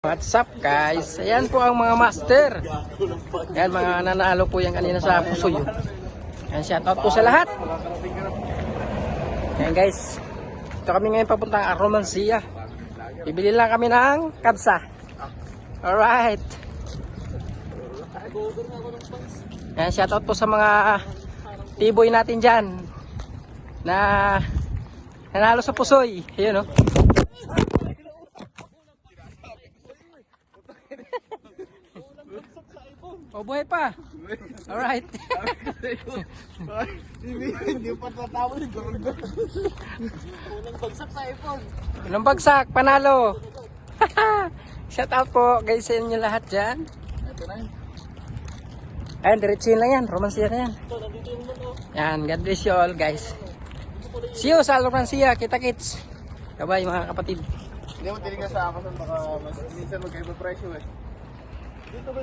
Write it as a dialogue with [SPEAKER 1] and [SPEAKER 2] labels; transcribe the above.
[SPEAKER 1] What's up guys? Ayan po ang mga master. Ayan mga nanalo po yan kanina sa Pusoy. Ayan, shoutout po sa lahat. Ayan guys. Ito kami ngayon papuntang Romancia. Bibili lang kami ng kabsa. Alright. Ayan, shoutout po sa mga tiboy natin dyan na nanalo sa Pusoy. Ayan o. Oh, buhay pa. Alright.
[SPEAKER 2] Hindi pa tatawa ni Gordo. Unang bagsak sa iPhone.
[SPEAKER 1] Unang bagsak, panalo. Shout out po guys sa inyo lahat dyan.
[SPEAKER 2] Ito na yun.
[SPEAKER 1] Ayan, diretsin lang yan. Romancia na yan. Yan, God bless you all guys. See you sa Romancia. Kita-kits. Bye mga kapatid.
[SPEAKER 2] Hindi mo tinignan sa ako baka mas minsan magkaiba presyo eh. Dito ba